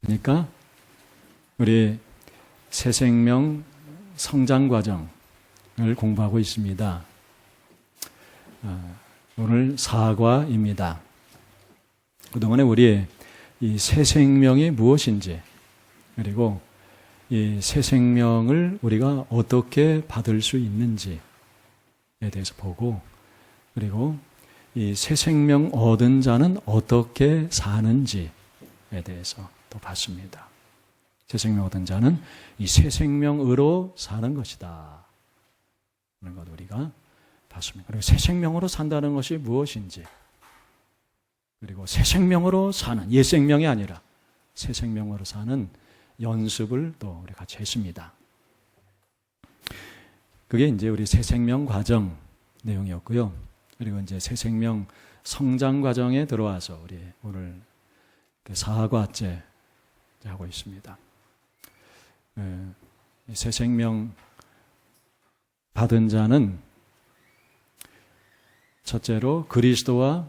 그러니까 우리 새생명 성장 과정을 공부하고 있습니다. 오늘 4과입니다. 그동안에 우리의 이 새생명이 무엇인지, 그리고 이 새생명을 우리가 어떻게 받을 수 있는지에 대해서 보고, 그리고 이 새생명 얻은 자는 어떻게 사는지에 대해서 또 봤습니다. 새생명 얻은 자는 이 새생명으로 사는 것이다 하는 것 우리가 봤습니다. 그리고 새생명으로 산다는 것이 무엇인지, 그리고 새생명으로 사는, 옛생명이 아니라 새생명으로 사는 연습을 또 우리 같이 했습니다. 그게 이제 우리 새생명 과정 내용이었고요. 그리고 이제 새생명 성장 과정에 들어와서 우리 오늘 4과째 하고 있습니다. 새생명 받은 자는 첫째로 그리스도와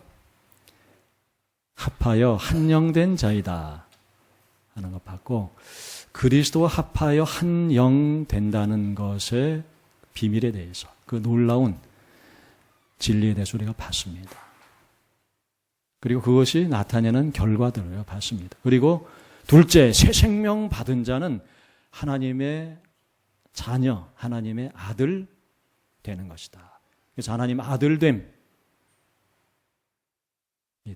합하여 한영된 자이다 하는 것 봤고, 그리스도와 합하여 한영된다는 것의 비밀에 대해서, 그 놀라운 진리에 대해서 우리가 봤습니다. 그리고 그것이 나타내는 결과들을 봤습니다. 그리고 둘째, 새 생명 받은 자는 하나님의 자녀, 하나님의 아들 되는 것이다. 그래서 하나님 아들됨에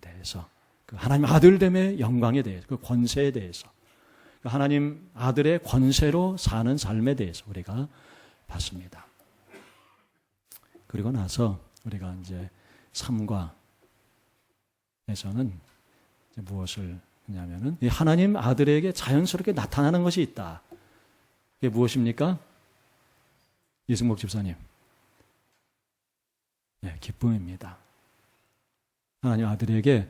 대해서, 그 하나님 아들됨의 영광에 대해서, 그 권세에 대해서, 그 하나님 아들의 권세로 사는 삶에 대해서 우리가 봤습니다. 그리고 나서 우리가 이제 3과에서는 무엇을 하냐면은 이 하나님 아들에게 자연스럽게 나타나는 것이 있다. 그게 무엇입니까? 이승복 집사님. 네, 기쁨입니다. 하나님 아들에게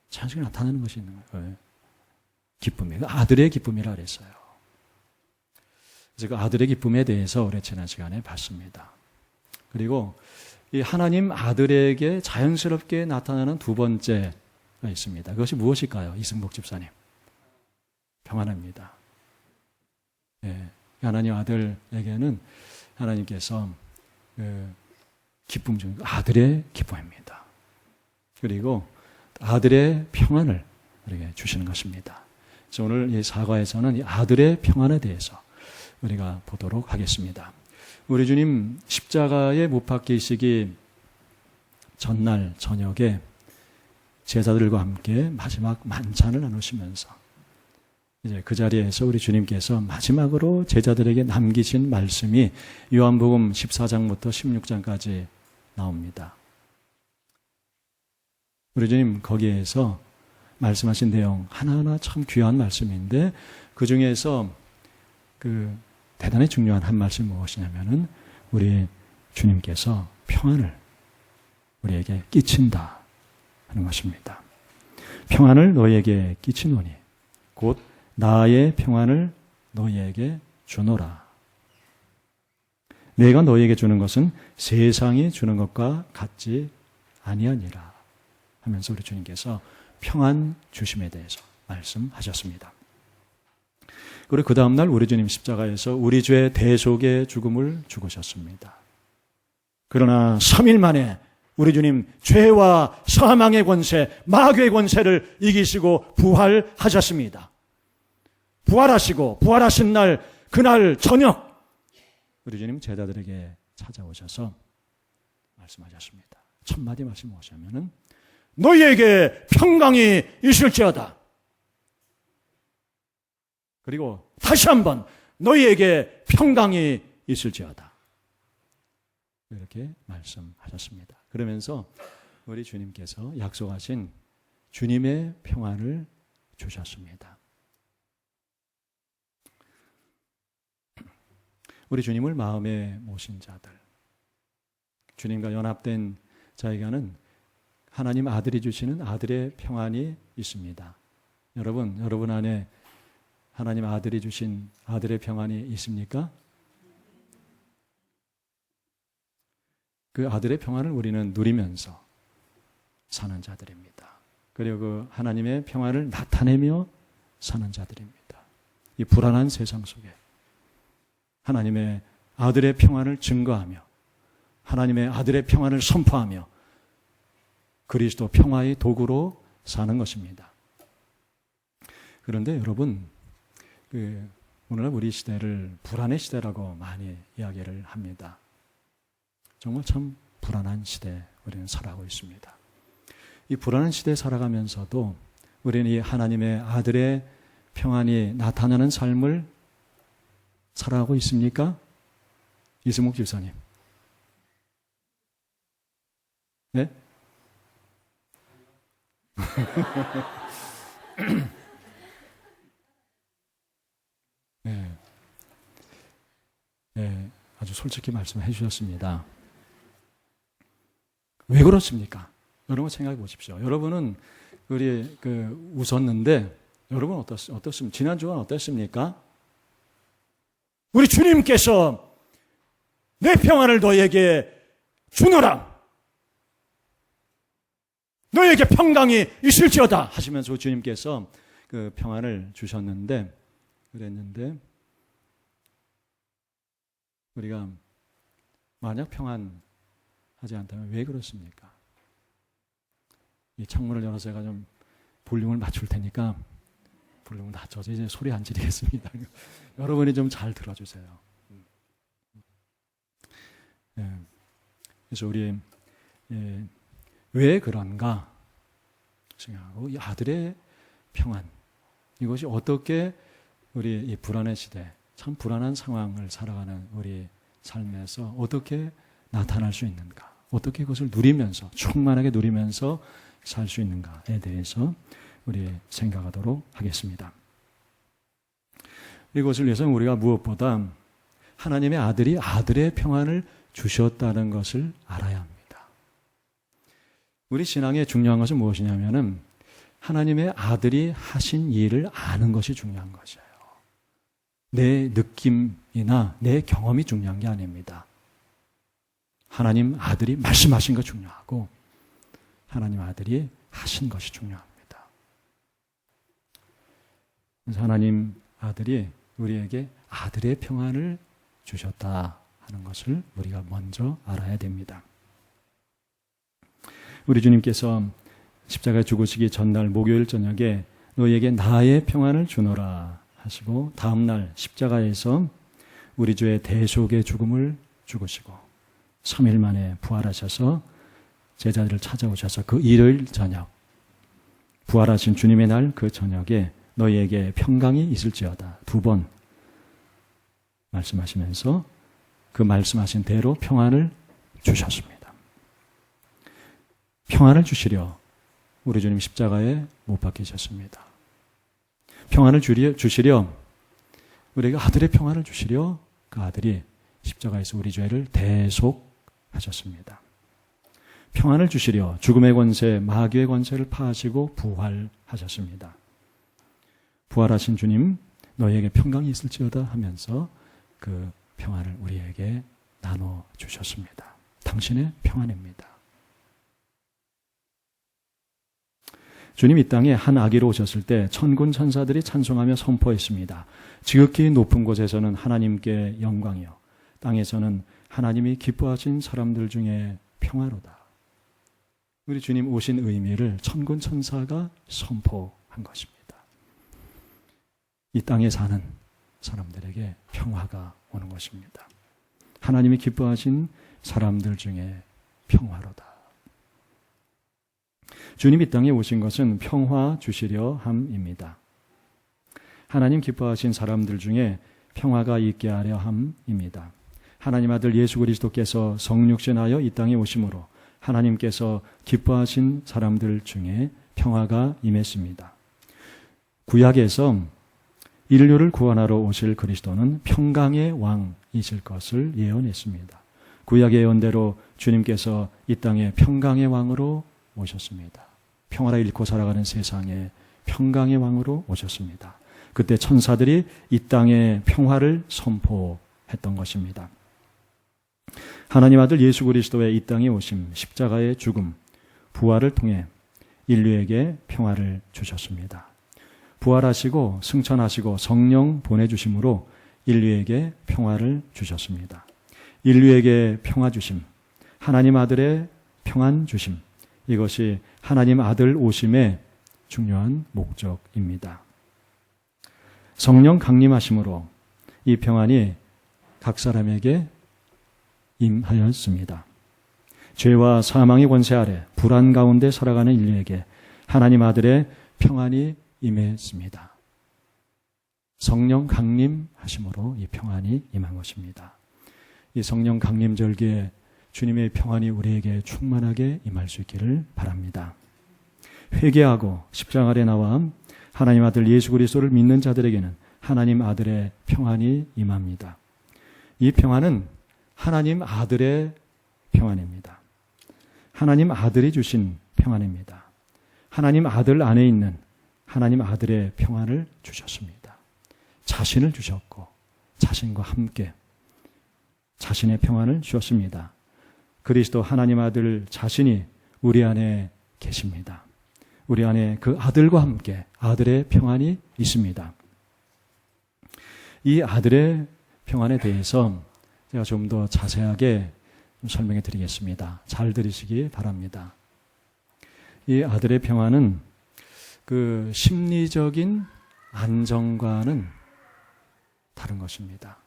자연스럽게 나타나는 것이 있는 거예요. 기쁨이에요. 아들의 기쁨이라 그랬어요. 그래서 그 아들의 기쁨에 대해서 우리 지난 시간에 봤습니다. 그리고 이 하나님 아들에게 자연스럽게 나타나는 두 번째가 있습니다. 그것이 무엇일까요? 이승복 집사님. 평안입니다. 예, 하나님 아들에게는 하나님께서 기쁨 중 아들의 기쁨입니다. 그리고 아들의 평안을 우리에게 주시는 것입니다. 그래서 오늘 이 4과에서는 이 아들의 평안에 대해서 우리가 보도록 하겠습니다. 우리 주님 십자가에 못 박히시기 전날 저녁에 제자들과 함께 마지막 만찬을 나누시면서 이제 그 자리에서 우리 주님께서 마지막으로 제자들에게 남기신 말씀이 요한복음 14장부터 16장까지 나옵니다. 우리 주님 거기에서 말씀하신 내용 하나하나 참 귀한 말씀인데, 그 중에서 그 대단히 중요한 한 말씀이 무엇이냐면은 우리 주님께서 평안을 우리에게 끼친다 하는 것입니다. 평안을 너희에게 끼치노니 곧 나의 평안을 너희에게 주노라. 내가 너희에게 주는 것은 세상이 주는 것과 같지 아니하니라 하면서 우리 주님께서 평안 주심에 대해서 말씀하셨습니다. 그리고 그 다음날 우리 주님 십자가에서 우리 죄 대속의 죽음을 죽으셨습니다. 그러나 3일 만에 우리 주님 죄와 사망의 권세, 마귀의 권세를 이기시고 부활하셨습니다. 부활하시고 부활하신 날, 그날 저녁 우리 주님 제자들에게 찾아오셔서 말씀하셨습니다. 첫 마디 말씀 무엇이냐면은 너희에게 평강이 있을지어다. 그리고 다시 한번 너희에게 평강이 있을지어다. 이렇게 말씀하셨습니다. 그러면서 우리 주님께서 약속하신 주님의 평안을 주셨습니다. 우리 주님을 마음에 모신 자들, 주님과 연합된 자에게는 하나님 아들이 주시는 아들의 평안이 있습니다. 여러분 안에 하나님 아들이 주신 아들의 평안이 있습니까? 그 아들의 평안을 우리는 누리면서 사는 자들입니다. 그리고 그 하나님의 평안을 나타내며 사는 자들입니다. 이 불안한 세상 속에 하나님의 아들의 평안을 증거하며 하나님의 아들의 평안을 선포하며 그리스도 평화의 도구로 사는 것입니다. 그런데 여러분, 오늘날 우리 시대를 불안의 시대라고 많이 이야기를 합니다. 정말 참 불안한 시대에 우리는 살아가고 있습니다. 이 불안한 시대에 살아가면서도 우리는 이 하나님의 아들의 평안이 나타나는 삶을 살아가고 있습니까? 이승목 집사님. 네? 네. 네. 아주 솔직히 말씀해 주셨습니다. 왜 그렇습니까? 여러분 생각해 보십시오. 여러분은 우리 웃었는데 여러분 어떻습니까? 지난 주간 어땠습니까? 우리 주님께서 내 평안을 너에게 주노라. 너에게 평강이 있을지어다 하시면서 주님께서 그 평안을 주셨는데 그랬는데 우리가 만약 평안하지 않다면 왜 그렇습니까? 이 창문을 열어서 제가 좀 볼륨을 맞출 테니까 볼륨을 낮춰서 이제 소리 안 지르겠습니다. 여러분이 좀 잘 들어주세요. 예, 그래서 우리 왜 그런가 생각하고 이 아들의 평안 이것이 어떻게 우리 이 불안의 시대 참 불안한 상황을 살아가는 우리 삶에서 어떻게 나타날 수 있는가 어떻게 그것을 누리면서 충만하게 누리면서 살 수 있는가에 대해서 우리 생각하도록 하겠습니다. 이것을 위해서는 우리가 무엇보다 하나님의 아들이 아들의 평안을 주셨다는 것을 알아야 합니다. 우리 신앙의 중요한 것은 무엇이냐면은 하나님의 아들이 하신 일을 아는 것이 중요한 것이에요. 내 느낌이나 내 경험이 중요한 게 아닙니다. 하나님 아들이 말씀하신 것 중요하고 하나님 아들이 하신 것이 중요합니다. 그래서 하나님 아들이 우리에게 아들의 평안을 주셨다 하는 것을 우리가 먼저 알아야 됩니다. 우리 주님께서 십자가에 죽으시기 전날 목요일 저녁에 너희에게 나의 평안을 주노라 하시고 다음 날 십자가에서 우리 주의 대속의 죽음을 죽으시고 3일 만에 부활하셔서 제자들을 찾아오셔서 그 일요일 저녁 부활하신 주님의 날 그 저녁에 너희에게 평강이 있을지어다 2번 말씀하시면서 그 말씀하신 대로 평안을 주셨습니다. 평안을 주시려 우리 주님 십자가에 못 박히셨습니다. 평안을 주시려 우리에게 아들의 평안을 주시려 그 아들이 십자가에서 우리 죄를 대속하셨습니다. 평안을 주시려 죽음의 권세, 마귀의 권세를 파하시고 부활하셨습니다. 부활하신 주님 너희에게 평강이 있을지어다 하면서 그 평안을 우리에게 나눠주셨습니다. 당신의 평안입니다. 주님 이 땅에 한 아기로 오셨을 때 천군 천사들이 찬송하며 선포했습니다. 지극히 높은 곳에서는 하나님께 영광이요 땅에서는 하나님이 기뻐하신 사람들 중에 평화로다. 우리 주님 오신 의미를 천군 천사가 선포한 것입니다. 이 땅에 사는 사람들에게 평화가 오는 것입니다. 하나님이 기뻐하신 사람들 중에 평화로다. 주님 이 땅에 오신 것은 평화 주시려 함입니다. 하나님 기뻐하신 사람들 중에 평화가 있게 하려 함입니다. 하나님 아들 예수 그리스도께서 성육신하여 이 땅에 오심으로 하나님께서 기뻐하신 사람들 중에 평화가 임했습니다. 구약에서 인류를 구원하러 오실 그리스도는 평강의 왕이실 것을 예언했습니다. 구약의 예언대로 주님께서 이 땅에 평강의 왕으로 오셨습니다. 평화를 잃고 살아가는 세상에 평강의 왕으로 오셨습니다. 그때 천사들이 이 땅에 평화를 선포했던 것입니다. 하나님 아들 예수 그리스도의 이 땅에 오심, 십자가의 죽음, 부활을 통해 인류에게 평화를 주셨습니다. 부활하시고 승천하시고 성령 보내주심으로 인류에게 평화를 주셨습니다. 인류에게 평화 주심, 하나님 아들의 평안 주심, 이것이 하나님 아들 오심의 중요한 목적입니다. 성령 강림하심으로 이 평안이 각 사람에게 임하였습니다. 죄와 사망의 권세 아래 불안 가운데 살아가는 인류에게 하나님 아들의 평안이 임했습니다. 성령 강림하심으로 이 평안이 임한 것입니다. 이 성령 강림 절기에 주님의 평안이 우리에게 충만하게 임할 수 있기를 바랍니다. 회개하고 십자가 아래 나와 하나님 아들 예수 그리스도를 믿는 자들에게는 하나님 아들의 평안이 임합니다. 이 평안은 하나님 아들의 평안입니다. 하나님 아들이 주신 평안입니다. 하나님 아들 안에 있는 하나님 아들의 평안을 주셨습니다. 자신을 주셨고 자신과 함께 자신의 평안을 주셨습니다. 그리스도 하나님 아들 자신이 우리 안에 계십니다. 우리 안에 그 아들과 함께 아들의 평안이 있습니다. 이 아들의 평안에 대해서 제가 좀 더 자세하게 설명해 드리겠습니다. 잘 들으시기 바랍니다. 이 아들의 평안은 그 심리적인 안정과는 다른 것입니다.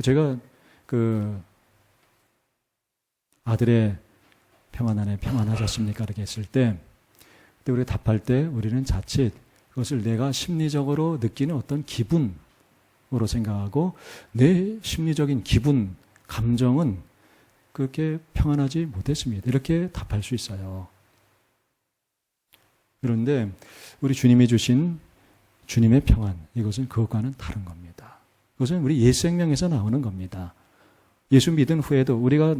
제가 그 아들의 평안 안에 평안하셨습니까? 이렇게 했을 때, 그때 우리가 답할 때 우리는 자칫 그것을 내가 심리적으로 느끼는 어떤 기분으로 생각하고 내 심리적인 기분, 감정은 그렇게 평안하지 못했습니다. 이렇게 답할 수 있어요. 그런데 우리 주님이 주신 주님의 평안, 이것은 그것과는 다른 겁니다. 그것은 우리 옛 생명에서 나오는 겁니다. 예수 믿은 후에도 우리가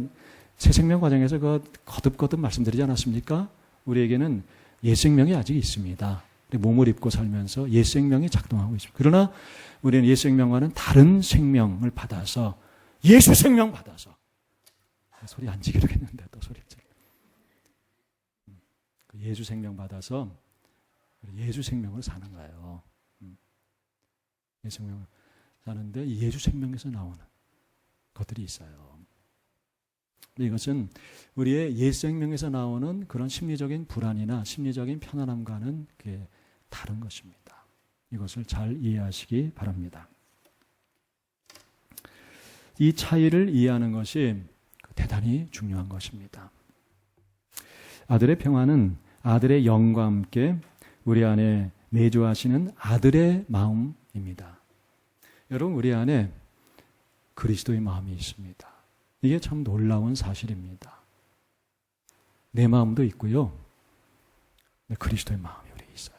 새 생명 과정에서 그 거듭거듭 말씀드리지 않았습니까? 우리에게는 옛 생명이 아직 있습니다. 몸을 입고 살면서 옛 생명이 작동하고 있습니다. 그러나 우리는 옛 생명과는 다른 생명을 받아서 예수 생명 받아서 소리 안 지르겠는데 또 소리 지르. 예수 생명 받아서 예수 생명으로 사는 거예요. 예수 생명을 사는데 예수 생명에서 나오는 것들이 있어요. 이것은 우리의 옛 생명에서 나오는 그런 심리적인 불안이나 심리적인 편안함과는 그게 다른 것입니다. 이것을 잘 이해하시기 바랍니다. 이 차이를 이해하는 것이 대단히 중요한 것입니다. 아들의 평안은 아들의 영과 함께 우리 안에 내주하시는 아들의 마음입니다. 여러분, 우리 안에 그리스도의 마음이 있습니다. 이게 참 놀라운 사실입니다. 내 마음도 있고요. 그리스도의 마음이 우리에 있어요.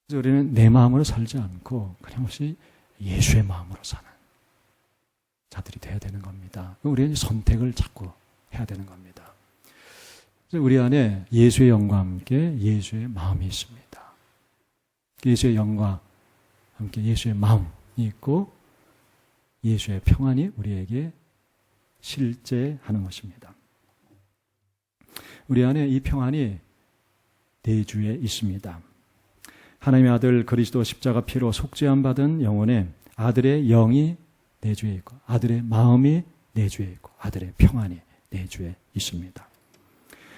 그래서 우리는 내 마음으로 살지 않고 그냥 없이 예수의 마음으로 사는 자들이 되어야 되는 겁니다. 우리는 선택을 자꾸 해야 되는 겁니다. 그래서 우리 안에 예수의 영과 함께 예수의 마음이 있습니다. 예수의 영과 함께 예수의 마음이 있고 예수의 평안이 우리에게 실제하는 것입니다. 우리 안에 이 평안이 내주에 있습니다. 하나님의 아들 그리스도 십자가 피로 속죄함 받은 영혼에 아들의 영이 내주에 있고 아들의 마음이 내주에 있고 아들의 평안이 내주에 있습니다.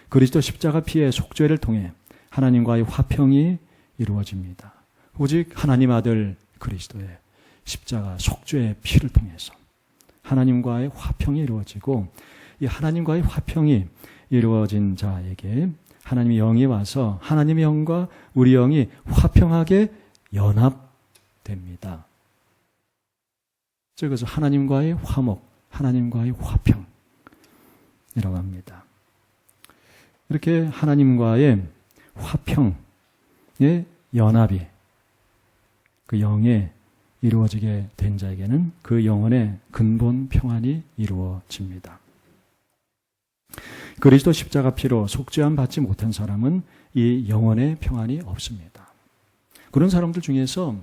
그리스도 십자가 피의 속죄를 통해 하나님과의 화평이 이루어집니다. 오직 하나님 아들 그리스도의 십자가 속죄의 피를 통해서 하나님과의 화평이 이루어지고 이 하나님과의 화평이 이루어진 자에게 하나님의 영이 와서 하나님의 영과 우리 영이 화평하게 연합됩니다. 즉 그래서 하나님과의 화목, 하나님과의 화평이라고 합니다. 이렇게 하나님과의 화평의 연합이 그 영에 이루어지게 된 자에게는 그 영혼의 근본 평안이 이루어집니다. 그리스도 십자가 피로 속죄함 받지 못한 사람은 이 영혼의 평안이 없습니다. 그런 사람들 중에서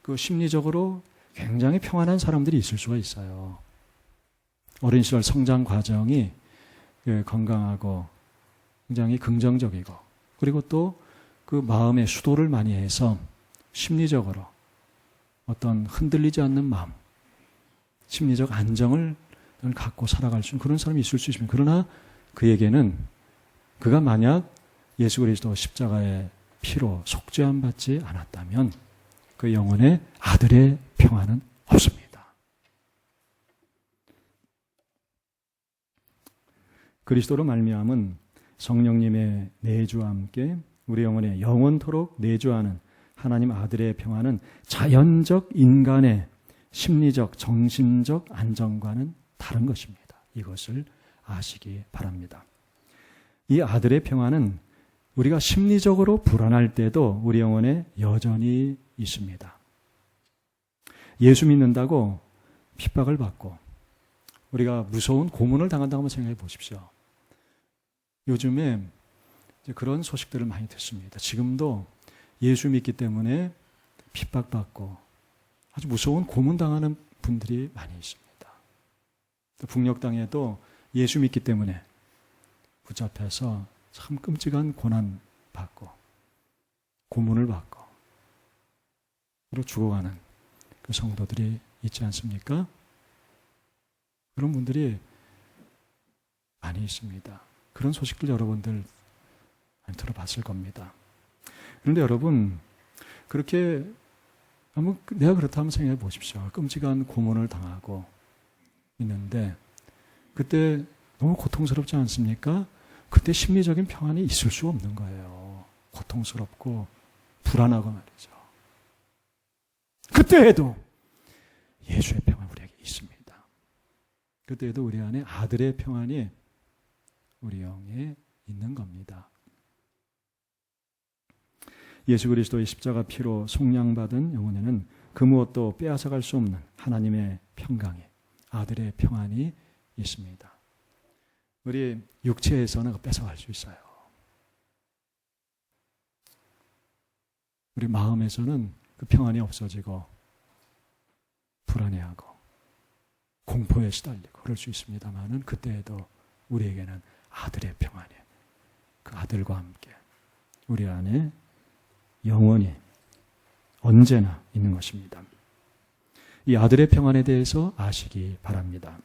그 심리적으로 굉장히 평안한 사람들이 있을 수가 있어요. 어린 시절 성장 과정이 건강하고 굉장히 긍정적이고 그리고 또 그 마음의 수도를 많이 해서 심리적으로 어떤 흔들리지 않는 마음, 심리적 안정을 갖고 살아갈 수 있는 그런 사람이 있을 수 있습니다. 그러나 그에게는 그가 만약 예수 그리스도 십자가의 피로 속죄함 받지 않았다면 그 영혼의 아들의 평안은 없습니다. 그리스도로 말미암은 성령님의 내주와 함께 우리 영혼에 영원토록 내주하는 하나님 아들의 평안은 자연적 인간의 심리적, 정신적 안정과는 다른 것입니다. 이것을 아시기 바랍니다. 이 아들의 평안은 우리가 심리적으로 불안할 때도 우리 영혼에 여전히 있습니다. 예수 믿는다고 핍박을 받고 우리가 무서운 고문을 당한다고 한번 생각해 보십시오. 요즘에 이제 그런 소식들을 많이 듣습니다. 지금도 예수 믿기 때문에 핍박받고 아주 무서운 고문당하는 분들이 많이 있습니다. 북녘 땅에도 예수 믿기 때문에 붙잡혀서 참 끔찍한 고난 받고 고문을 받고 그리고 죽어가는 그 성도들이 있지 않습니까? 그런 분들이 많이 있습니다. 그런 소식들 여러분들 많이 들어봤을 겁니다. 그런데 여러분 그렇게 한번 내가 그렇다면 생각해 보십시오. 끔찍한 고문을 당하고 있는데 그때 너무 고통스럽지 않습니까? 그때 심리적인 평안이 있을 수 없는 거예요. 고통스럽고 불안하고 말이죠. 그때에도 예수의 평안 우리에게 있습니다. 그때에도 우리 안에 아들의 평안이 우리 영에 있는 겁니다. 예수 그리스도의 십자가 피로 속량받은 영혼에는 그 무엇도 빼앗아갈 수 없는 하나님의 평강이 아들의 평안이 있습니다. 우리 육체에서는 뺏어갈 수 있어요. 우리 마음에서는 그 평안이 없어지고 불안해하고 공포에 시달리고 그럴 수 있습니다만은 그때에도 우리에게는 아들의 평안이 그 아들과 함께 우리 안에 영원히 언제나 있는 것입니다. 이 아들의 평안에 대해서 아시기 바랍니다.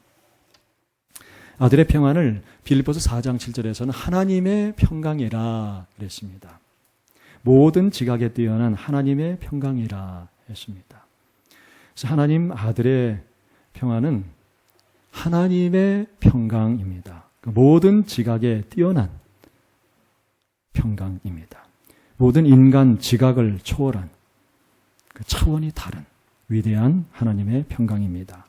아들의 평안을 빌립보서 4장 7절에서는 하나님의 평강이라 그랬습니다. 모든 지각에 뛰어난 하나님의 평강이라 했습니다. 그래서 하나님 아들의 평안은 하나님의 평강입니다. 모든 지각에 뛰어난 평강입니다. 모든 인간 지각을 초월한 그 차원이 다른 위대한 하나님의 평강입니다.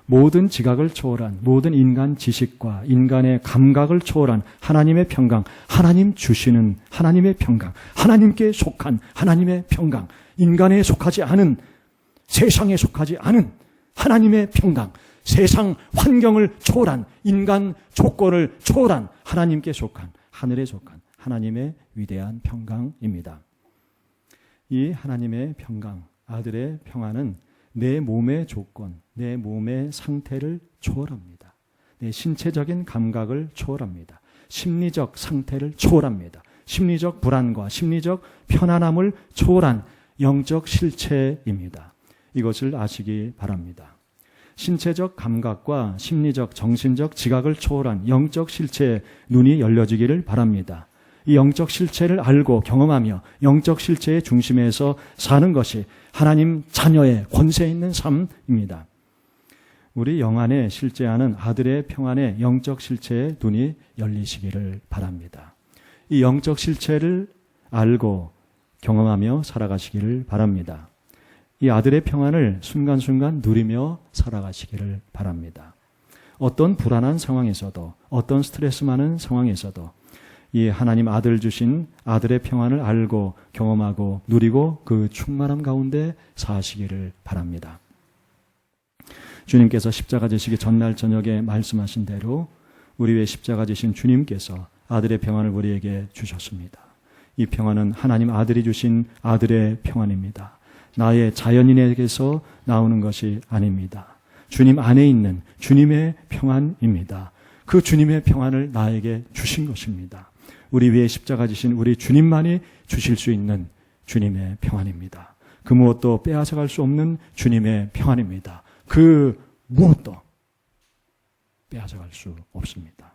모든 지각을 초월한 모든 인간 지식과 인간의 감각을 초월한 하나님의 평강, 하나님 주시는 하나님의 평강, 하나님께 속한 하나님의 평강, 인간에 속하지 않은 세상에 속하지 않은 하나님의 평강, 세상 환경을 초월한 인간 조건을 초월한 하나님께 속한 하늘에 속한 하나님의 위대한 평강입니다. 이 하나님의 평강, 아들의 평안은 내 몸의 조건, 내 몸의 상태를 초월합니다. 내 신체적인 감각을 초월합니다. 심리적 상태를 초월합니다. 심리적 불안과 심리적 편안함을 초월한 영적 실체입니다. 이것을 아시기 바랍니다. 신체적 감각과 심리적, 정신적 지각을 초월한 영적 실체의 눈이 열려지기를 바랍니다. 이 영적 실체를 알고 경험하며 영적 실체의 중심에서 사는 것이 하나님 자녀의 권세 있는 삶입니다. 우리 영 안에 실제하는 아들의 평안의 영적 실체의 눈이 열리시기를 바랍니다. 이 영적 실체를 알고 경험하며 살아가시기를 바랍니다. 이 아들의 평안을 순간순간 누리며 살아가시기를 바랍니다. 어떤 불안한 상황에서도 어떤 스트레스 많은 상황에서도 이 하나님 아들 주신 아들의 평안을 알고 경험하고 누리고 그 충만함 가운데 사시기를 바랍니다. 주님께서 십자가 지시기 전날 저녁에 말씀하신 대로 우리 위에 십자가 지신 주님께서 아들의 평안을 우리에게 주셨습니다. 이 평안은 하나님 아들이 주신 아들의 평안입니다. 나의 자연인에게서 나오는 것이 아닙니다. 주님 안에 있는 주님의 평안입니다. 그 주님의 평안을 나에게 주신 것입니다. 우리 위에 십자가 지신 우리 주님만이 주실 수 있는 주님의 평안입니다. 그 무엇도 빼앗아갈 수 없는 주님의 평안입니다. 그 무엇도 빼앗아갈 수 없습니다.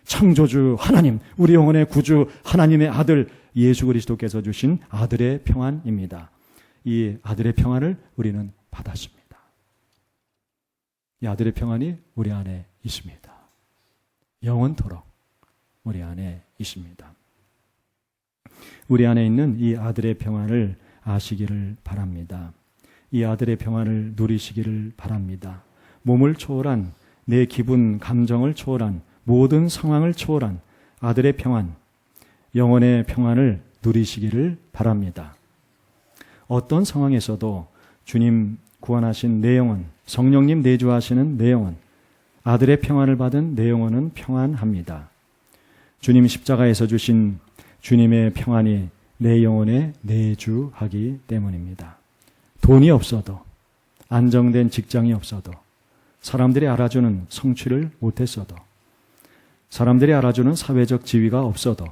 창조주 하나님, 우리 영혼의 구주 하나님의 아들 예수 그리스도께서 주신 아들의 평안입니다. 이 아들의 평안을 우리는 받았습니다. 이 아들의 평안이 우리 안에 있습니다. 영원토록 우리 안에 있습니다. 우리 안에 있는 이 아들의 평안을 아시기를 바랍니다. 이 아들의 평안을 누리시기를 바랍니다. 몸을 초월한, 내 기분, 감정을 초월한, 모든 상황을 초월한 아들의 평안, 영혼의 평안을 누리시기를 바랍니다. 어떤 상황에서도 주님 구원하신 내 영혼, 성령님 내주하시는 내 영혼, 아들의 평안을 받은 내 영혼은 평안합니다. 주님 십자가에서 주신 주님의 평안이 내 영혼에 내주하기 때문입니다. 돈이 없어도, 안정된 직장이 없어도, 사람들이 알아주는 성취를 못했어도, 사람들이 알아주는 사회적 지위가 없어도,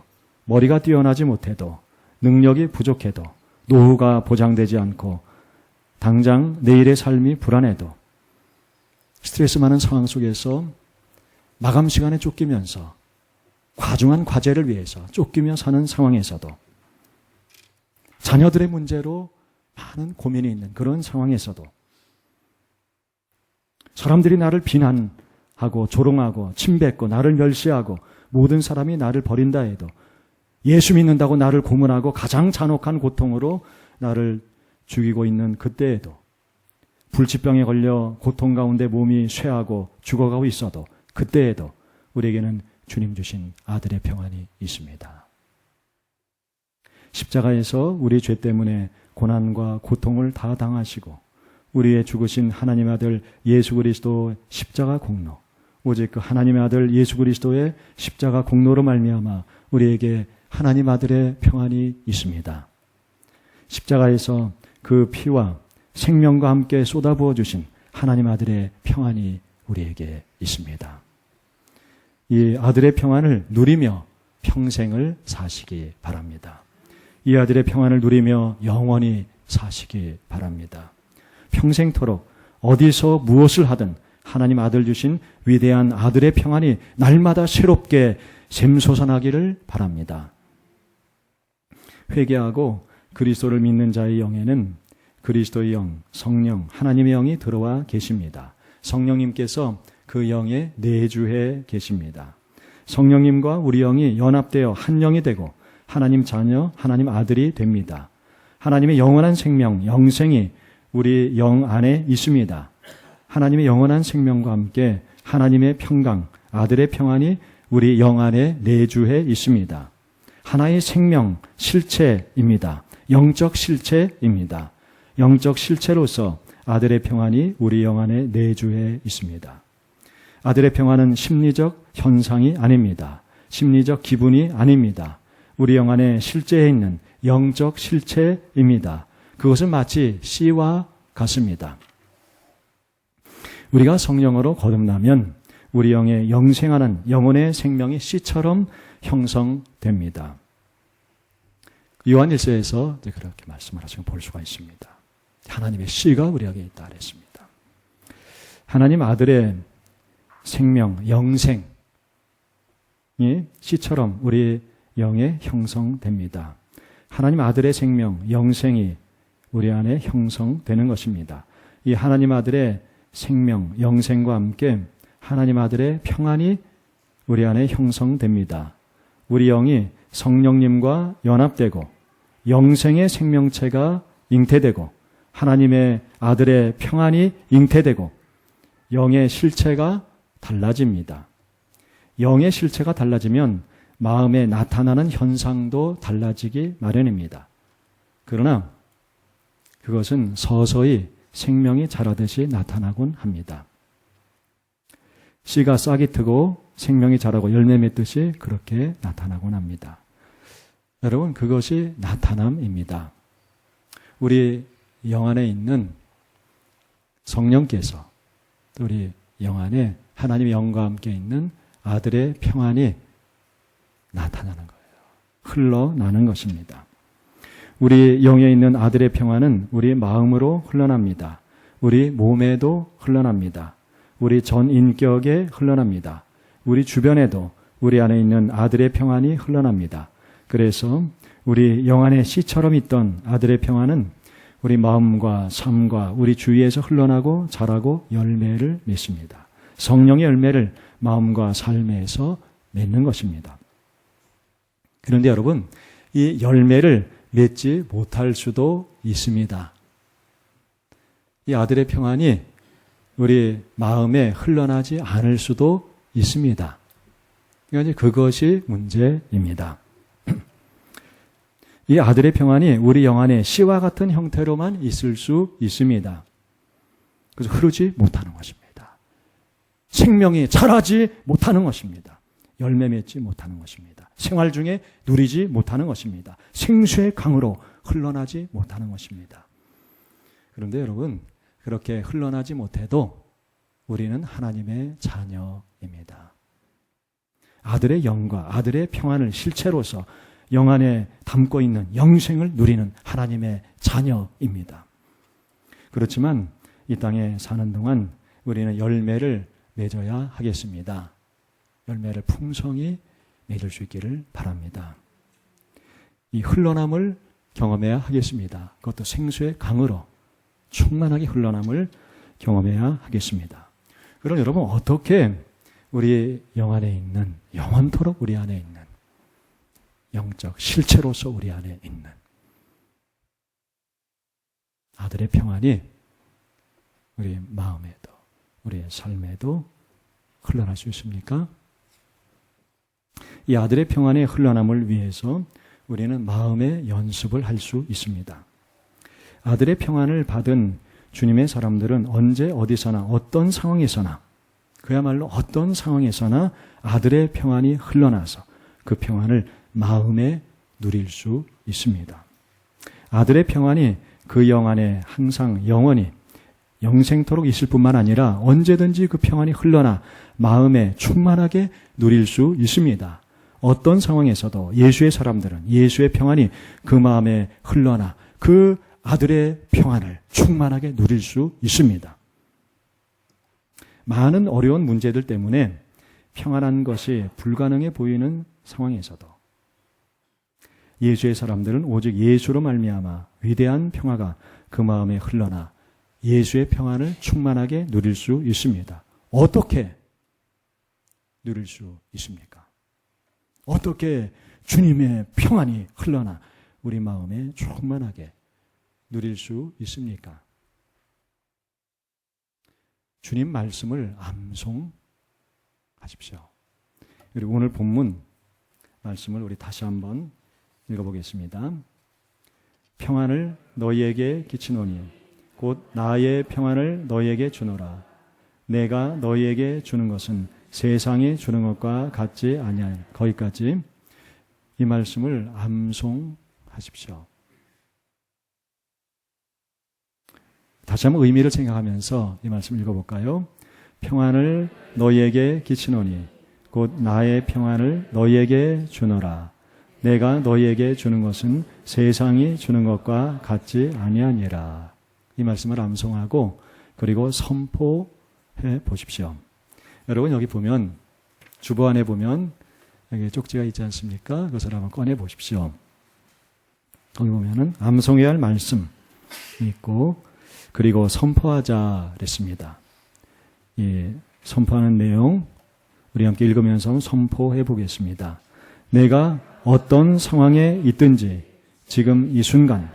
머리가 뛰어나지 못해도, 능력이 부족해도, 노후가 보장되지 않고 당장 내일의 삶이 불안해도, 스트레스 많은 상황 속에서 마감 시간에 쫓기면서 과중한 과제를 위해서 쫓기며 사는 상황에서도, 자녀들의 문제로 많은 고민이 있는 그런 상황에서도, 사람들이 나를 비난하고 조롱하고 침뱉고 나를 멸시하고 모든 사람이 나를 버린다 해도, 예수 믿는다고 나를 고문하고 가장 잔혹한 고통으로 나를 죽이고 있는 그때에도, 불치병에 걸려 고통 가운데 몸이 쇠하고 죽어가고 있어도 그때에도 우리에게는 주님 주신 아들의 평안이 있습니다. 십자가에서 우리 죄 때문에 고난과 고통을 다 당하시고 우리의 죽으신 하나님의 아들 예수 그리스도 십자가 공로, 오직 그 하나님의 아들 예수 그리스도의 십자가 공로로 말미암아 우리에게 하나님 아들의 평안이 있습니다. 십자가에서 그 피와 생명과 함께 쏟아부어 주신 하나님 아들의 평안이 우리에게 있습니다. 이 아들의 평안을 누리며 평생을 사시기 바랍니다. 이 아들의 평안을 누리며 영원히 사시기 바랍니다. 평생토록 어디서 무엇을 하든 하나님 아들 주신 위대한 아들의 평안이 날마다 새롭게 샘솟아나기를 바랍니다. 회개하고 그리스도를 믿는 자의 영에는 그리스도의 영, 성령, 하나님의 영이 들어와 계십니다. 성령님께서 그 영에 내주해 계십니다. 성령님과 우리 영이 연합되어 한 영이 되고 하나님 자녀, 하나님 아들이 됩니다. 하나님의 영원한 생명, 영생이 우리 영 안에 있습니다. 하나님의 영원한 생명과 함께 하나님의 평강, 아들의 평안이 우리 영 안에 내주해 있습니다. 하나의 생명, 실체입니다. 영적 실체입니다. 영적 실체로서 아들의 평안이 우리 영 안에 내주해 있습니다. 아들의 평안은 심리적 현상이 아닙니다. 심리적 기분이 아닙니다. 우리 영 안에 실제에 있는 영적 실체입니다. 그것은 마치 씨와 같습니다. 우리가 성령으로 거듭나면 우리 영에 영생하는 영혼의 생명이 씨처럼 형성됩니다. 요한 1서에서 그렇게 말씀을 하시고 볼 수가 있습니다. 하나님의 씨가 우리에게 있다 그랬습니다. 하나님 아들의 생명, 영생이 씨처럼 우리 영에 형성됩니다. 하나님 아들의 생명, 영생이 우리 안에 형성되는 것입니다. 이 하나님 아들의 생명, 영생과 함께 하나님 아들의 평안이 우리 안에 형성됩니다. 우리 영이 성령님과 연합되고 영생의 생명체가 잉태되고 하나님의 아들의 평안이 잉태되고 영의 실체가 달라집니다. 영의 실체가 달라지면 마음에 나타나는 현상도 달라지기 마련입니다. 그러나 그것은 서서히 생명이 자라듯이 나타나곤 합니다. 씨가 싹이 트고 생명이 자라고 열매 맺듯이 그렇게 나타나곤 합니다. 여러분, 그것이 나타남입니다. 우리 영 안에 있는 성령께서 우리 영 안에 하나님의 영과 함께 있는 아들의 평안이 나타나는 거예요. 흘러나는 것입니다. 우리 영에 있는 아들의 평안은 우리 마음으로 흘러납니다. 우리 몸에도 흘러납니다. 우리 전 인격에 흘러납니다. 우리 주변에도 우리 안에 있는 아들의 평안이 흘러납니다. 그래서 우리 영 안에 씨처럼 있던 아들의 평안은 우리 마음과 삶과 우리 주위에서 흘러나고 자라고 열매를 맺습니다. 성령의 열매를 마음과 삶에서 맺는 것입니다. 그런데 여러분, 이 열매를 맺지 못할 수도 있습니다. 이 아들의 평안이 우리 마음에 흘러나지 않을 수도 있습니다. 그러니까 그것이 문제입니다. 이 아들의 평안이 우리 영 안에 씨와 같은 형태로만 있을 수 있습니다. 그래서 흐르지 못하는 것입니다. 생명이 자라지 못하는 것입니다. 열매 맺지 못하는 것입니다. 생활 중에 누리지 못하는 것입니다. 생수의 강으로 흘러나지 못하는 것입니다. 그런데 여러분, 그렇게 흘러나지 못해도 우리는 하나님의 자녀입니다. 아들의 영과 아들의 평안을 실체로서 영 안에 담고 있는 영생을 누리는 하나님의 자녀입니다. 그렇지만 이 땅에 사는 동안 우리는 열매를 맺어야 하겠습니다. 열매를 풍성히 맺을 수 있기를 바랍니다. 이 흘러남을 경험해야 하겠습니다. 그것도 생수의 강으로 충만하게 흘러남을 경험해야 하겠습니다. 그럼 여러분, 어떻게 우리 영 안에 있는, 영원토록 우리 안에 있는 영적 실체로서 우리 안에 있는 아들의 평안이 우리 마음에도 우리의 삶에도 흘러날 수 있습니까? 이 아들의 평안의 흘러남을 위해서 우리는 마음의 연습을 할 수 있습니다. 아들의 평안을 받은 주님의 사람들은 언제 어디서나 어떤 상황에서나, 그야말로 어떤 상황에서나 아들의 평안이 흘러나서 그 평안을 마음에 누릴 수 있습니다. 아들의 평안이 그 영 안에 항상 영원히 영생토록 있을 뿐만 아니라 언제든지 그 평안이 흘러나 마음에 충만하게 누릴 수 있습니다. 어떤 상황에서도 예수의 사람들은 예수의 평안이 그 마음에 흘러나 그 아들의 평안을 충만하게 누릴 수 있습니다. 많은 어려운 문제들 때문에 평안한 것이 불가능해 보이는 상황에서도 예수의 사람들은 오직 예수로 말미암아 위대한 평화가 그 마음에 흘러나 예수의 평안을 충만하게 누릴 수 있습니다. 어떻게 누릴 수 있습니까? 어떻게 주님의 평안이 흘러나 우리 마음에 충만하게 누릴 수 있습니까? 주님 말씀을 암송하십시오. 그리고 오늘 본문 말씀을 우리 다시 한번 읽어보겠습니다. 평안을 너희에게 끼치노니 곧 나의 평안을 너희에게 주노라. 내가 너희에게 주는 것은 세상이 주는 것과 같지 아니하니. 거기까지 이 말씀을 암송하십시오. 다시 한번 의미를 생각하면서 이 말씀을 읽어볼까요? 평안을 너희에게 끼치노니 곧 나의 평안을 너희에게 주노라. 내가 너희에게 주는 것은 세상이 주는 것과 같지 아니하니라. 이 말씀을 암송하고 그리고 선포해 보십시오. 여러분, 여기 보면 주보 안에 보면 여기 쪽지가 있지 않습니까? 그것을 한번 꺼내 보십시오. 거기 보면은 암송해야 할 말씀이 있고 그리고 선포하자 그랬습니다. 이 선포하는 내용 우리 함께 읽으면서 선포해 보겠습니다. 내가 어떤 상황에 있든지 지금 이 순간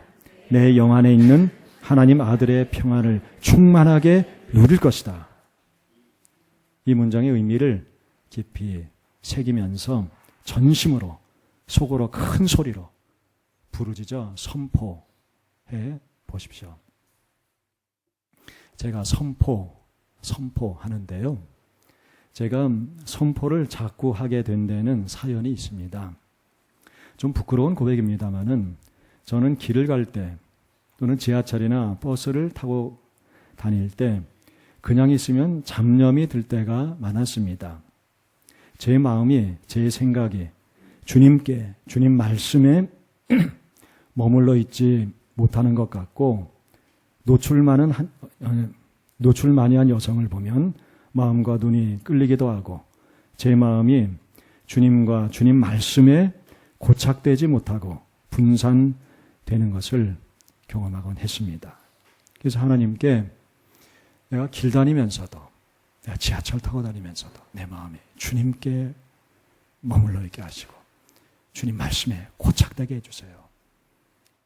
내 영 안에 있는 하나님 아들의 평안을 충만하게 누릴 것이다. 이 문장의 의미를 깊이 새기면서 전심으로 속으로 큰 소리로 부르짖어 선포해 보십시오. 제가 선포하는데요. 제가 선포를 자꾸 하게 된 데는 사연이 있습니다. 좀 부끄러운 고백입니다만은 저는 길을 갈 때 또는 지하철이나 버스를 타고 다닐 때 그냥 있으면 잡념이 들 때가 많았습니다. 제 마음이, 제 생각이 주님께, 주님 말씀에 머물러 있지 못하는 것 같고 노출 많이 한 여성을 보면 마음과 눈이 끌리기도 하고 제 마음이 주님과 주님 말씀에 고착되지 못하고 분산되는 것을 경험하곤 했습니다. 그래서 하나님께 내가 길 다니면서도 내가 지하철 타고 다니면서도 내 마음에 주님께 머물러 있게 하시고 주님 말씀에 고착되게 해주세요.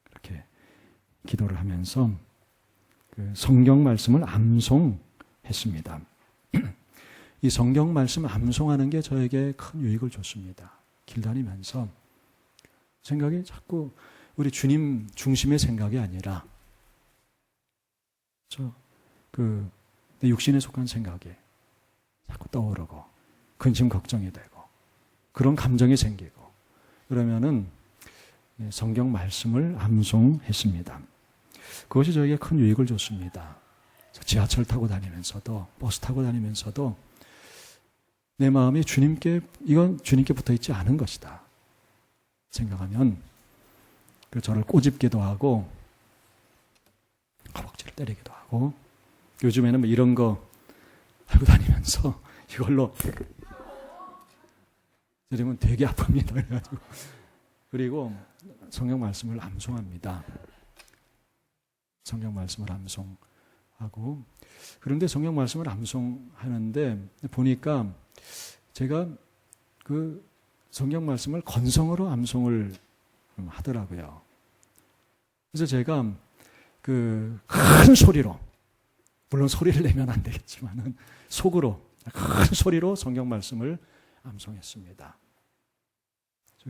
그렇게 기도를 하면서 그 성경 말씀을 암송했습니다. 이 성경 말씀을 암송하는 게 저에게 큰 유익을 줬습니다. 길 다니면서 생각이 자꾸 우리 주님 중심의 생각이 아니라 내 육신에 속한 생각이 자꾸 떠오르고 근심 걱정이 되고 그런 감정이 생기고 그러면은 성경 말씀을 암송했습니다. 그것이 저에게 큰 유익을 줬습니다. 지하철 타고 다니면서도 버스 타고 다니면서도 내 마음이 이건 주님께 붙어있지 않은 것이다 생각하면 저를 꼬집기도 하고 허벅지를 때리기도 하고 요즘에는 뭐 이런 거 하고 다니면서 이걸로 때리면 되게 아픕니다. 그래가지고 그리고 성경 말씀을 암송합니다. 성경 말씀을 암송하고 그런데 성경 말씀을 암송하는데 보니까 제가 그 성경 말씀을 건성으로 암송을 하더라고요. 그래서 제가 그 큰 소리로 물론 소리를 내면 안 되겠지만은 속으로 큰 소리로 성경 말씀을 암송했습니다.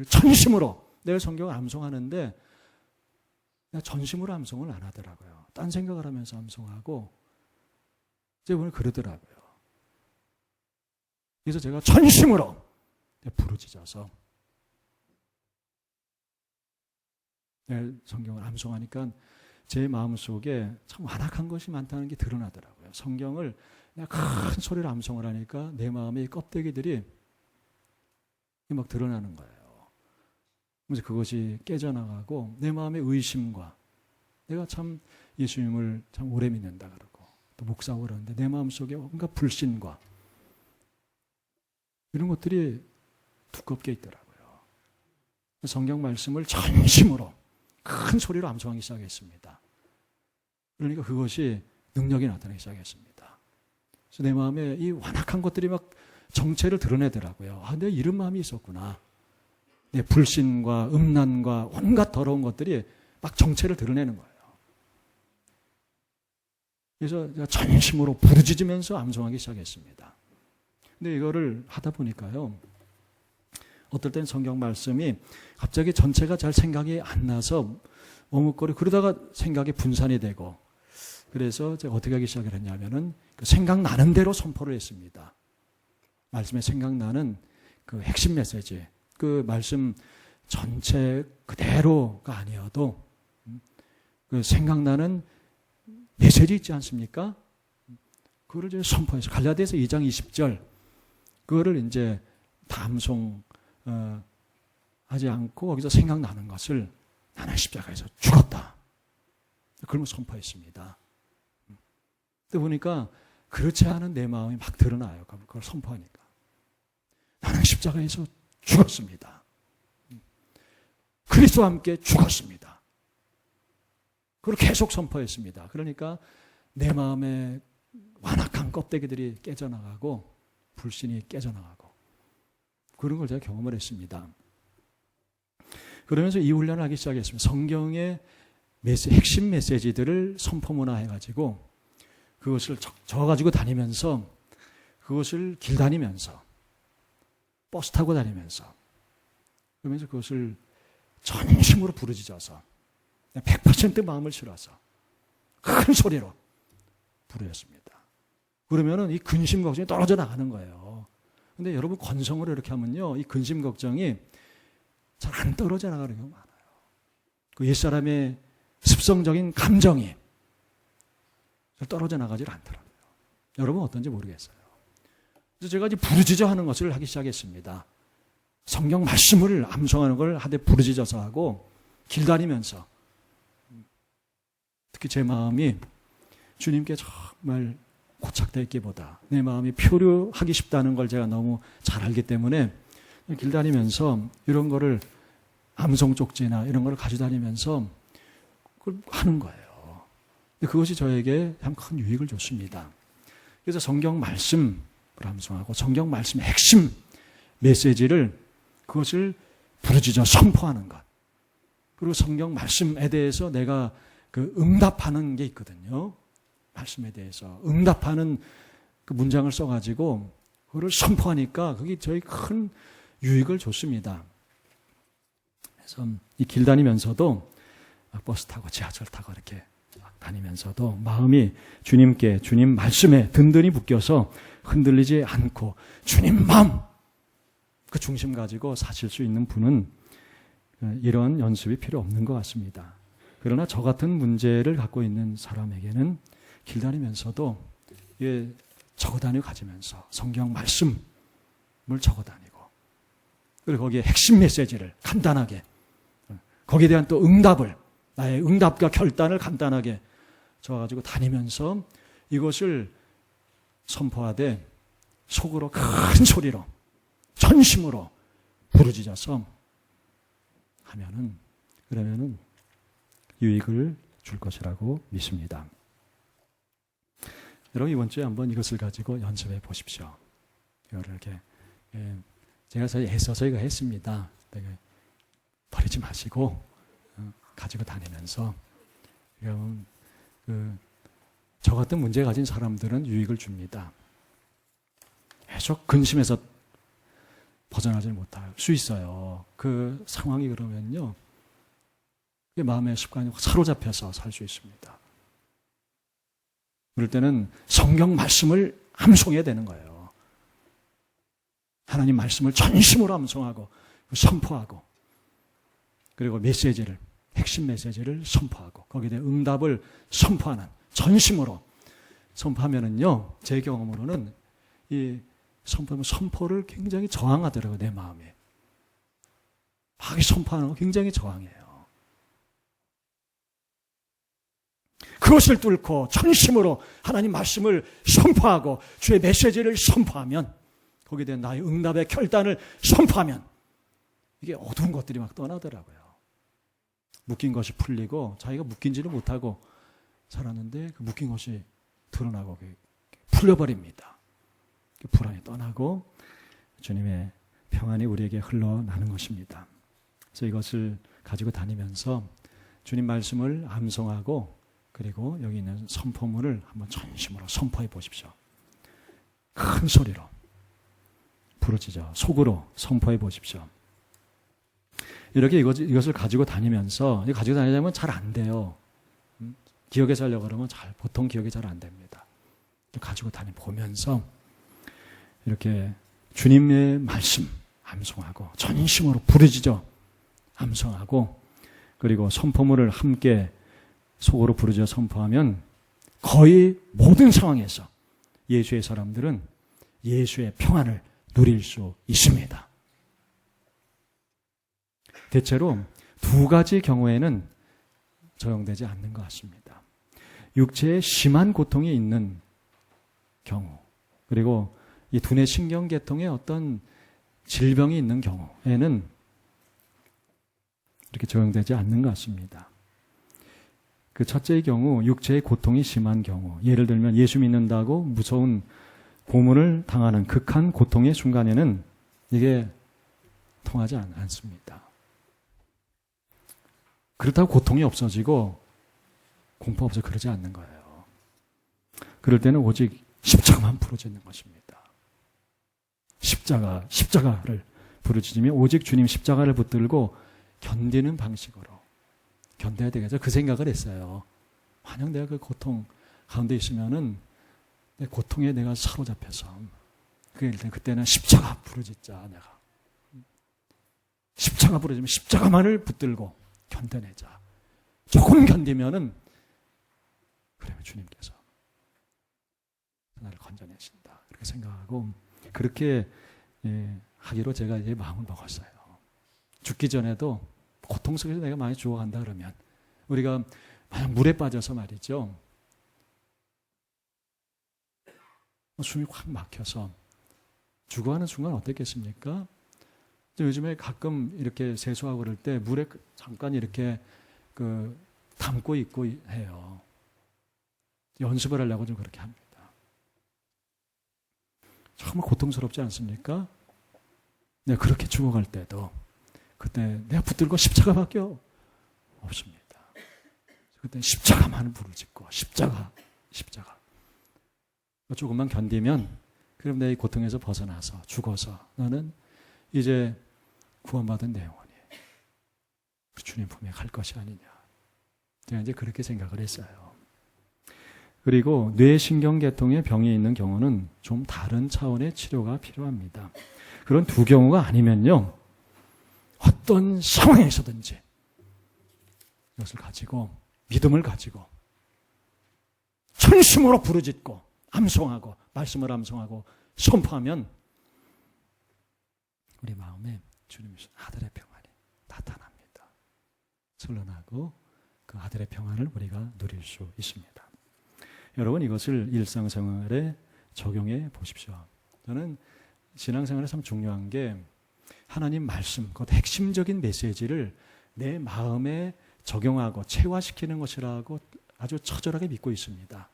전심으로 내가 성경을 암송하는데 전심으로 암송을 안 하더라고요. 딴 생각을 하면서 암송하고 제가 오늘 그러더라고요. 그래서 제가 전심으로 부르짖어서 성경을 암송하니까 제 마음속에 참 완악한 것이 많다는 게 드러나더라고요. 성경을 큰 소리로 암송을 하니까 내 마음의 껍데기들이 막 드러나는 거예요. 그래서 그것이 깨져나가고 내 마음의 의심과 내가 참 예수님을 참 오래 믿는다 그러고 또 목사고 그러는데 내 마음속에 온갖 불신과 이런 것들이 두껍게 있더라고요. 성경 말씀을 전심으로 큰 소리로 암송하기 시작했습니다. 그러니까 그것이 능력이 나타나기 시작했습니다. 그래서 내 마음에 이 완악한 것들이 막 정체를 드러내더라고요. 내 이런 마음이 있었구나. 내 불신과 음란과 온갖 더러운 것들이 막 정체를 드러내는 거예요. 그래서 제가 전심으로 부르짖으면서 암송하기 시작했습니다. 근데 이거를 하다 보니까요. 어떨 땐 성경 말씀이 갑자기 전체가 잘 생각이 안 나서 머뭇거리고 그러다가 생각이 분산이 되고 그래서 제가 어떻게 하기 시작을 했냐면은 그 생각나는 대로 선포를 했습니다. 말씀에 생각나는 그 핵심 메시지 그 말씀 전체 그대로가 아니어도 그 생각나는 메시지 있지 않습니까? 그거를 이제 선포해서 갈라디아서 2장 20절 그거를 이제 담송 하지 않고 거기서 생각나는 것을 나는 십자가에서 죽었다. 그러면 선포했습니다. 근데 보니까 그렇지 않은 내 마음이 막 드러나요. 그걸 선포하니까. 나는 십자가에서 죽었습니다. 그리스도와 함께 죽었습니다. 그걸 계속 선포했습니다. 그러니까 내 마음의 완악한 껍데기들이 깨져나가고 불신이 깨져나가고 그런 걸 제가 경험을 했습니다. 그러면서 이 훈련을 하기 시작했습니다. 성경의 핵심 메시지들을 선포문화해가지고 그것을 적어가지고 다니면서 그것을 길 다니면서 버스 타고 다니면서 그러면서 그것을 전심으로 부르짖어서 100% 마음을 실어서 큰 소리로 부르셨습니다. 그러면은 이 근심 걱정이 떨어져 나가는 거예요. 근데 여러분 건성으로 이렇게 하면요, 이 근심 걱정이 잘 안 떨어져 나가는 경우가 많아요. 그 옛사람의 습성적인 감정이 잘 떨어져 나가질 않더라고요. 여러분 어떤지 모르겠어요. 그래서 제가 이제 부르짖어 하는 것을 하기 시작했습니다. 성경 말씀을 암송하는 걸 하되 부르짖어서 하고 길다니면서 특히 제 마음이 주님께 정말 고착되어 있기보다 내 마음이 표류하기 쉽다는 걸 제가 너무 잘 알기 때문에 길다니면서 이런 거를 암송 쪽지나 이런 거를 가지고 다니면서 그걸 하는 거예요. 그것이 저에게 참 큰 유익을 줬습니다. 그래서 성경 말씀을 암송하고 성경 말씀의 핵심 메시지를 그것을 부르짖어 선포하는 것. 그리고 성경 말씀에 대해서 내가 그 응답하는 게 있거든요. 말씀에 대해서 응답하는 그 문장을 써가지고 그걸 선포하니까 그게 저희 큰 유익을 줬습니다. 그래서 이 길 다니면서도 버스 타고 지하철 타고 이렇게 다니면서도 마음이 주님께 주님 말씀에 든든히 묶여서 흔들리지 않고 주님 마음 그 중심 가지고 사실 수 있는 분은 이런 연습이 필요 없는 것 같습니다. 그러나 저 같은 문제를 갖고 있는 사람에게는 길 다니면서도 적어 다니고 가지면서 성경 말씀을 적어 다니고 그리고 거기에 핵심 메시지를 간단하게 거기에 대한 또 응답을 나의 응답과 결단을 간단하게 적어가지고 다니면서 이것을 선포하되 속으로 큰 소리로 전심으로 부르짖어서 하면은 그러면은 유익을 줄 것이라고 믿습니다. 여러분 이번 주에 한번 이것을 가지고 연습해 보십시오. 이거를 이렇게 제가 애써서 이거 했습니다. 버리지 마시고 가지고 다니면서 여러분 저 같은 문제 가진 사람들은 유익을 줍니다. 계속 근심해서 벗어나지 못할 수 있어요. 그 상황이 그러면요. 마음의 습관이 사로잡혀서 살 수 있습니다. 그럴 때는 성경 말씀을 암송해야 되는 거예요. 하나님 말씀을 전심으로 암송하고 선포하고 그리고 메시지를 핵심 메시지를 선포하고 거기에 대한 응답을 선포하는 전심으로 선포하면은요. 제 경험으로는 이 선포를 굉장히 저항하더라고요. 내 마음에. 막 선포하는 거 굉장히 저항해요. 그것을 뚫고 전심으로 하나님 말씀을 선포하고 주의 메시지를 선포하면 거기에 대한 나의 응답의 결단을 선포하면 이게 어두운 것들이 막 떠나더라고요. 묶인 것이 풀리고 자기가 묶인지를 못하고 살았는데 그 묶인 것이 드러나고 풀려버립니다. 불안이 떠나고 주님의 평안이 우리에게 흘러나는 것입니다. 그래서 이것을 가지고 다니면서 주님 말씀을 암송하고 그리고 여기 있는 선포물을 한번 전심으로 선포해 보십시오. 큰 소리로 부르짖어 속으로 선포해 보십시오. 이렇게 이것을 가지고 다니면서 가지고 다니자면 잘 안 돼요. 기억해서 하려고 그러면 보통 기억이 잘 안 됩니다. 가지고 보면서 이렇게 주님의 말씀 암송하고 전심으로 부르짖어 암송하고 그리고 선포물을 함께 속으로 부르짖어 선포하면 거의 모든 상황에서 예수의 사람들은 예수의 평안을 누릴 수 있습니다. 대체로 두 가지 경우에는 적용되지 않는 것 같습니다. 육체에 심한 고통이 있는 경우 그리고 이 두뇌 신경계통에 어떤 질병이 있는 경우에는 이렇게 적용되지 않는 것 같습니다. 그 첫째의 경우 육체의 고통이 심한 경우 예를 들면 예수 믿는다고 무서운 고문을 당하는 극한 고통의 순간에는 이게 통하지 않습니다. 그렇다고 고통이 없어지고 공포가 없어 그러지 않는 거예요. 그럴 때는 오직 십자가만 부르짖는 것입니다. 십자가를 부르짖으며 오직 주님 십자가를 붙들고 견디는 방식으로 견뎌야 되겠죠. 그 생각을 했어요. 만약 내가 그 고통 가운데 있으면은 내 고통에 내가 사로잡혀서 그때는 십자가 부르짖자 내가 십자가 부르짖으면 십자가만을 붙들고 견뎌내자. 조금 견디면은 그러면 주님께서 나를 건져내신다. 그렇게 생각하고 그렇게 하기로 제가 이제 마음을 먹었어요. 죽기 전에도 고통 속에서 내가 많이 죽어간다 그러면 우리가 만약 물에 빠져서 말이죠. 숨이 확 막혀서 죽어가는 순간 어떻겠습니까? 요즘에 가끔 이렇게 세수하고 그럴 때 물에 잠깐 이렇게 담고 있고 해요. 연습을 하려고 좀 그렇게 합니다. 정말 고통스럽지 않습니까? 내가 그렇게 죽어갈 때도 그때 내가 붙들고 십자가밖에 없습니다. 그때 십자가만을 부르짖고 십자가 조금만 견디면 그럼 내 고통에서 벗어나서 죽어서 너는 이제 구원받은 내 영혼이 주님 품에 갈 것이 아니냐. 제가 이제 그렇게 생각을 했어요. 그리고 뇌신경계통에 병이 있는 경우는 좀 다른 차원의 치료가 필요합니다. 그런 두 경우가 아니면요, 어떤 상황에서든지 이것을 가지고 믿음을 가지고 전심으로 부르짖고 암송하고 말씀을 암송하고 선포하면 우리 마음에 주님의 아들의 평안이 나타납니다. 선언하고 그 아들의 평안을 우리가 누릴 수 있습니다. 여러분 이것을 일상생활에 적용해 보십시오. 저는 신앙생활에 참 중요한 게 하나님 말씀, 그 핵심적인 메시지를 내 마음에 적용하고 체화시키는 것이라고 아주 처절하게 믿고 있습니다.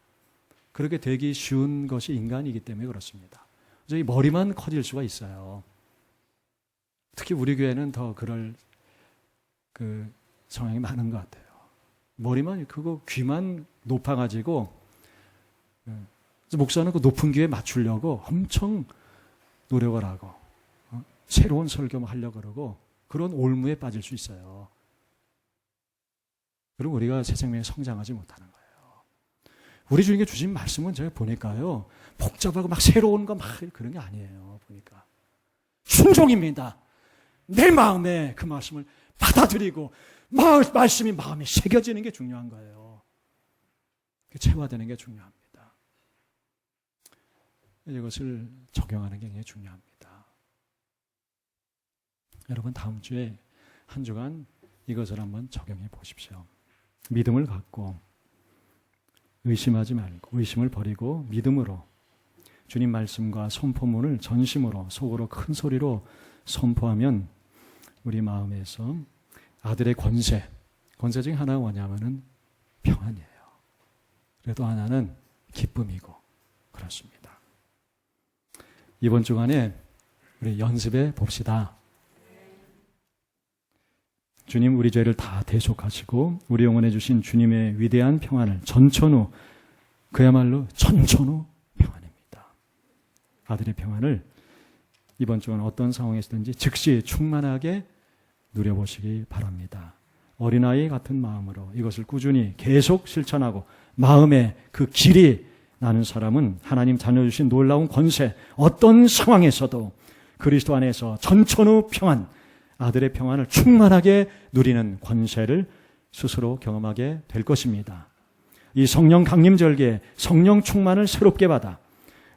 그렇게 되기 쉬운 것이 인간이기 때문에 그렇습니다. 저희 머리만 커질 수가 있어요. 특히 우리 교회는 더 그럴 성향이 많은 것 같아요. 머리만 귀만 높아가지고 목사는 그 높은 귀에 맞추려고 엄청 노력을 하고 새로운 설교만 하려고 그러고 그런 올무에 빠질 수 있어요. 그리고 우리가 새 생명에 성장하지 못하는 거예요. 우리 주님께 주신 말씀은 제가 보니까요, 복잡하고 막 새로운 거 막 그런 게 아니에요. 보니까 순종입니다. 내 마음에 그 말씀을 받아들이고 말씀이 마음에 새겨지는 게 중요한 거예요. 체화되는 게 중요합니다. 이것을 적용하는 게 굉장히 중요합니다. 여러분 다음 주에 한 주간 이것을 한번 적용해 보십시오. 믿음을 갖고 의심하지 말고 의심을 버리고 믿음으로 주님 말씀과 선포문을 전심으로 속으로 큰 소리로 선포하면 우리 마음에서 아들의 권세 중에 하나가 뭐냐면은 평안이에요. 그래도 하나는 기쁨이고 그렇습니다. 이번 주간에 우리 연습해 봅시다. 주님 우리 죄를 다 대속하시고 우리 영혼에 주신 주님의 위대한 평안을 전천후, 그야말로 전천후 평안입니다. 아들의 평안을 이번 주간 어떤 상황에서든지 즉시 충만하게 누려보시기 바랍니다. 어린아이 같은 마음으로 이것을 꾸준히 계속 실천하고 마음에 그 길이 나는 사람은 하나님 자녀 주신 놀라운 권세, 어떤 상황에서도 그리스도 안에서 전천후 평안, 아들의 평안을 충만하게 누리는 권세를 스스로 경험하게 될 것입니다. 이 성령 강림절기에 성령 충만을 새롭게 받아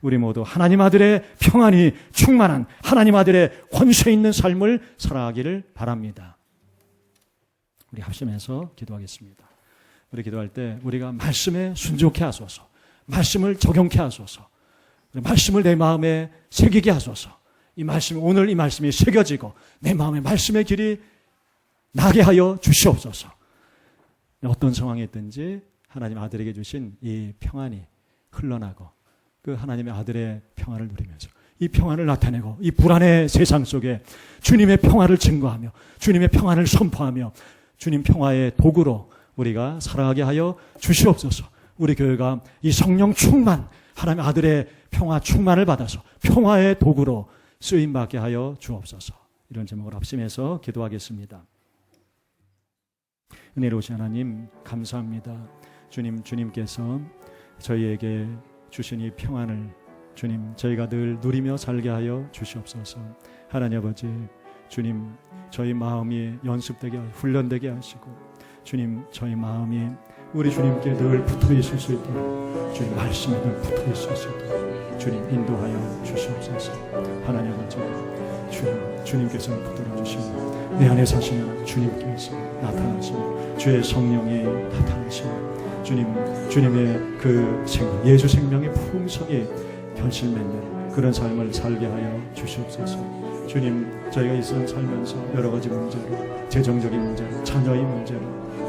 우리 모두 하나님 아들의 평안이 충만한 하나님 아들의 권세 있는 삶을 살아가기를 바랍니다. 우리 합심해서 기도하겠습니다. 우리 기도할 때 우리가 말씀에 순종케 하소서, 말씀을 적용케 하소서, 말씀을 내 마음에 새기게 하소서. 이 말씀, 오늘 이 말씀이 새겨지고 내 마음에 말씀의 길이 나게 하여 주시옵소서. 어떤 상황에 있든지 하나님 아들에게 주신 이 평안이 흘러나고 그 하나님의 아들의 평안을 누리면서 이 평안을 나타내고 이 불안의 세상 속에 주님의 평안을 증거하며 주님의 평안을 선포하며 주님 평화의 도구로 우리가 살아가게 하여 주시옵소서. 우리 교회가 이 성령 충만, 하나님의 아들의 평화 충만을 받아서 평화의 도구로 쓰임받게 하여 주옵소서. 이런 제목을 합심해서 기도하겠습니다. 은혜로우신 하나님 감사합니다. 주님께서 저희에게 주신 이 평안을 주님 저희가 늘 누리며 살게 하여 주시옵소서. 하나님 아버지, 주님 저희 마음이 연습되게 훈련되게 하시고 주님 저희 마음이 우리 주님께 늘 붙어 있을 수 있도록 주님 말씀에 늘 붙어 있을 수 있도록 주님 인도하여 주시옵소서. 하나님 아버지, 주님께서 붙들어 주시고 내 안에 사시는 주님께서 나타나시고 주의 성령이 나타나시고 주님의 그 생명, 예수 생명의 풍성이 결실 맺는 그런 삶을 살게 하여 주시옵소서. 주님, 저희가 이 세상 살면서 여러 가지 문제로, 재정적인 문제로, 자녀의 문제로,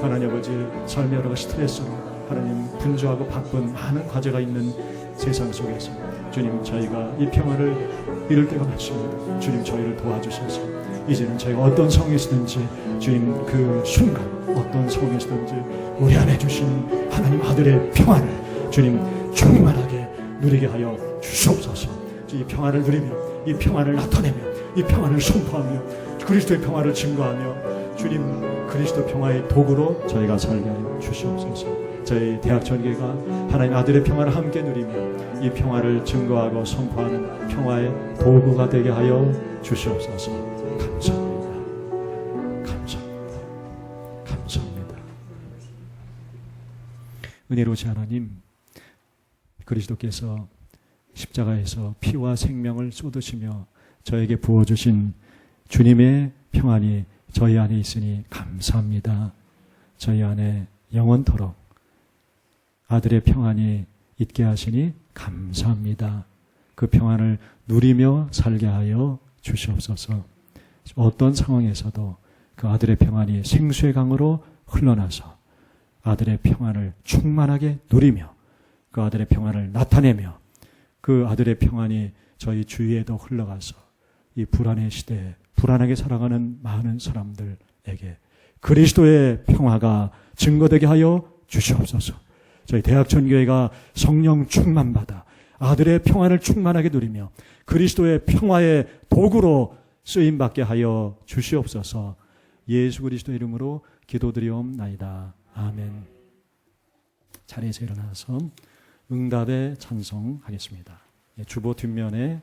하나님 아버지 삶의 여러 가지 스트레스로 하나님 분주하고 바쁜 많은 과제가 있는 세상 속에서 주님, 저희가 이 평안을 잃을 때가 많습니다. 주님, 저희를 도와주셔서 이제는 저희가 어떤 상황에서든지 주님 그 순간 어떤 상황에서든지 우리 안에 주신 하나님 아들의 평안을 주님 충만하게 누리게 하여 주시옵소서. 이 평안을 누리며 이 평안을 나타내며 이 평안을 선포하며 그리스도의 평안을 증거하며 주님 그리스도 평화의 도구로 저희가 살게 하여 주시옵소서. 저희 대학 전개가 하나님 아들의 평안을 함께 누리며 이 평화를 증거하고 선포하는 평화의 도구가 되게 하여 주시옵소서. 감사합니다. 감사합니다. 감사합니다. 은혜로우신 하나님, 그리스도께서 십자가에서 피와 생명을 쏟으시며 저에게 부어주신 주님의 평안이 저희 안에 있으니 감사합니다. 저희 안에 영원토록 아들의 평안이 있게 하시니 감사합니다. 그 평안을 누리며 살게 하여 주시옵소서. 어떤 상황에서도 그 아들의 평안이 생수의 강으로 흘러나서 아들의 평안을 충만하게 누리며 그 아들의 평안을 나타내며 그 아들의 평안이 저희 주위에도 흘러가서 이 불안의 시대에 불안하게 살아가는 많은 사람들에게 그리스도의 평화가 증거되게 하여 주시옵소서. 저희 대학전교회가 성령 충만받아 아들의 평안을 충만하게 누리며 그리스도의 평화의 도구로 쓰임받게 하여 주시옵소서. 예수 그리스도 이름으로 기도드리옵나이다. 아멘. 자리에서 일어나서 응답의 찬송하겠습니다. 주보 뒷면에